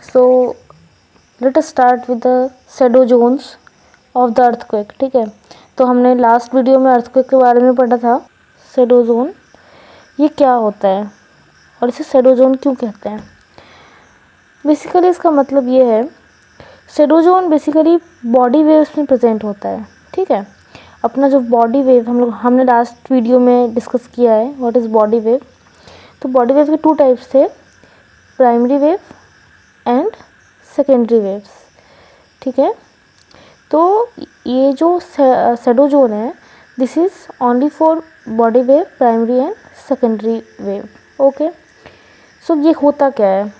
So let us start with the shadow zones of the earthquake. ठीक है, तो हमने लास्ट वीडियो में अर्थक्वेक के बारे में पढ़ा था। शैडो जोन ये क्या होता है और इसे शैडो जोन क्यों कहते हैं। बेसिकली इसका मतलब ये है, shadow zone basically body waves में प्रेजेंट होता है। ठीक है, अपना जो बॉडी वेव हमने लास्ट वीडियो में डिस्कस किया है, व्हाट इज़ बॉडी वेव। तो बॉडी वेव के 2 टाइप्स थे, primary wave and secondary waves. ठीक है, तो ये जो शैडो जोन है, this is only for body wave, primary and secondary wave. Okay, so ये होता क्या है,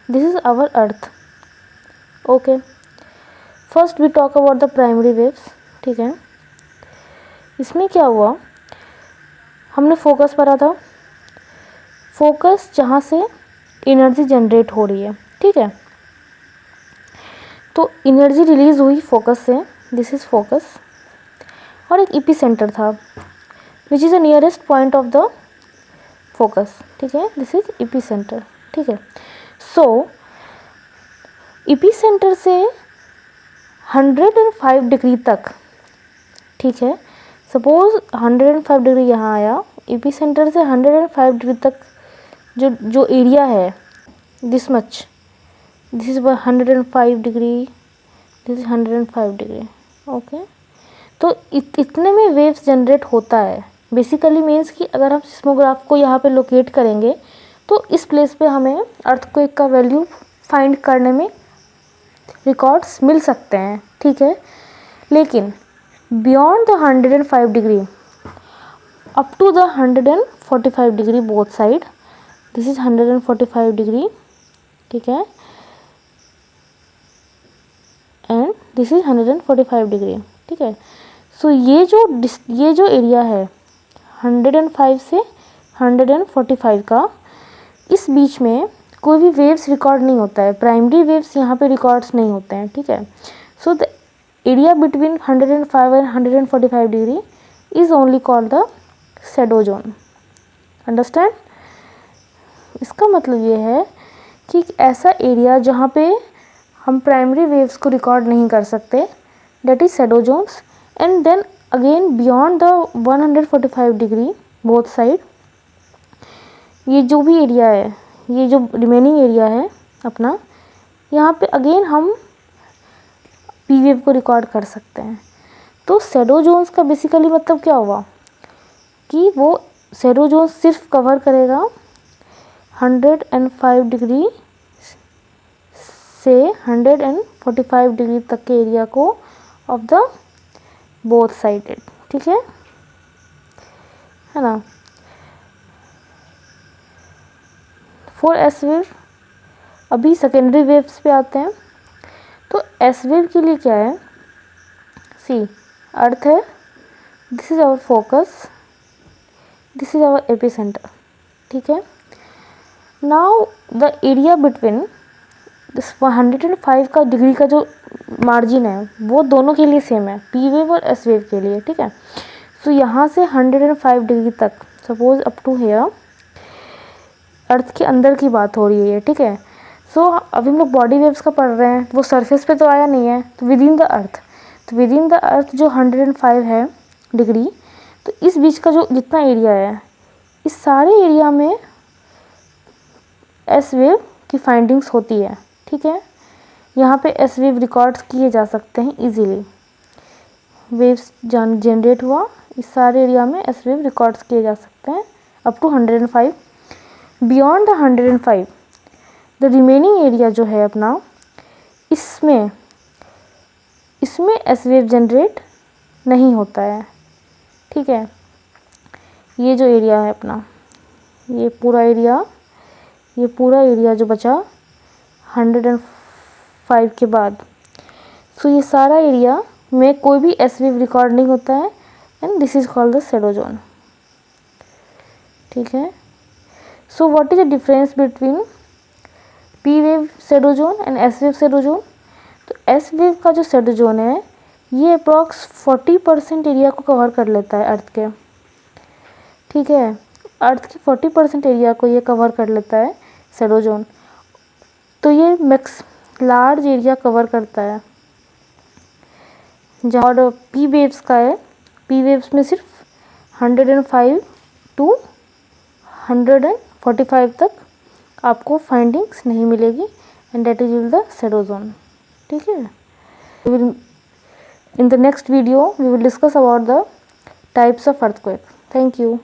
this is our earth. Okay, first we talk about the primary waves. ठीक है, इसमें क्या हुआ, हमने फोकस पढ़ा था। फोकस जहाँ से एनर्जी जनरेट हो रही है। ठीक है, तो एनर्जी रिलीज हुई फोकस से, दिस इज़ फोकस। और एक इपी सेंटर था which is the nearest point of the focus. ठीक है, दिस इज इपी सेंटर। ठीक है, सो इपी सेंटर से 105 डिग्री तक, ठीक है, सपोज 105 डिग्री यहाँ आया, इपी सेंटर से 105 डिग्री तक जो जो एरिया है, this much, this is 105 degree, this is 105 degree. Okay, तो इतने में वेव्स जनरेट होता है। बेसिकली मीन्स कि अगर हम सिस्मोग्राफ को यहाँ पे लोकेट करेंगे तो इस प्लेस पे हमें अर्थक्वेक का वैल्यू फाइंड करने में रिकॉर्ड्स मिल सकते हैं। ठीक है, लेकिन beyond the 105 degree up to the 145 degree both side, this is 145 degree. ठीक है, एंड दिस इज 145 डिग्री। ठीक है, सो ये जो एरिया है 105 से 145 का, इस बीच में कोई भी वेव्स रिकॉर्ड नहीं होता है, प्राइमरी वेव्स यहाँ पे रिकॉर्ड्स नहीं होते हैं। ठीक है, so the area between 105 and 145 degree is only called the shadow zone. Understand? इसका मतलब ये है कि एक ऐसा एरिया जहाँ पे हम प्राइमरी वेव्स को रिकॉर्ड नहीं कर सकते, that is shadow zones, and then again beyond the 145 degree both side, ये जो भी एरिया है, ये जो रिमेनिंग एरिया है अपना, यहाँ पे अगेन हम पी वेव को रिकॉर्ड कर सकते हैं। तो शैडो जोन्स का बेसिकली मतलब क्या हुआ कि वो शैडो जोन सिर्फ कवर करेगा 105 डिग्री से 145 डिग्री तक के एरिया को ऑफ द बोथ साइडेड। ठीक है ना। फॉर एस वेव, अभी सेकेंडरी वेव्स पे आते हैं। तो एस वेव के लिए क्या है, सी अर्थ है, this is our focus, this is our epicenter. ठीक है, नाउ द एरिया बिटवीन 105 का डिग्री का जो मार्जिन है वो दोनों के लिए सेम है, पी वेव और एस वेव के लिए। ठीक है, सो यहाँ से 105 डिग्री तक, सपोज अप टू हेयर, अर्थ के अंदर की बात हो रही है। ठीक है, सो अभी हम लोग बॉडी वेव्स का पढ़ रहे हैं, वो सरफेस पे तो आया नहीं है, तो विद इन द अर्थ, तो विद इन द अर्थ जो 105 है डिग्री, तो इस बीच का जो जितना एरिया है, इस सारे एरिया में एस वेव की फाइंडिंग्स होती है। ठीक है, यहाँ पे एस वेव रिकॉर्ड्स किए जा सकते हैं इजीली। वेव्स जनरेट हुआ, इस सारे एरिया में एस वेव रिकॉर्ड्स किए जा सकते हैं up to 105। Beyond the 105 the remaining area जो है अपना, इसमें एस वेव जनरेट नहीं होता है। ठीक है, ये जो एरिया है अपना, ये पूरा एरिया जो बचा 105 के बाद, सो ये सारा एरिया में कोई भी एस वेव रिकॉर्ड नहीं होता है, and this is called the shadow zone. ठीक है, so what is the difference between P wave shadow zone and S wave shadow zone. तो एस वेव का जो शैडो जोन है, ये अप्रॉक्स 40% एरिया को कवर कर लेता है अर्थ के। ठीक है, अर्थ के 40% एरिया को ये कवर कर लेता है शैडो जोन। तो ये मैक्स लार्ज एरिया कवर करता है। जहाँ पी वेव्स का है, पी वेव्स में सिर्फ 105 टू 145 तक आपको फाइंडिंग्स नहीं मिलेगी, and that is will the shadow zone. ठीक है, in the next video we will discuss about the types of earthquake. Thank you.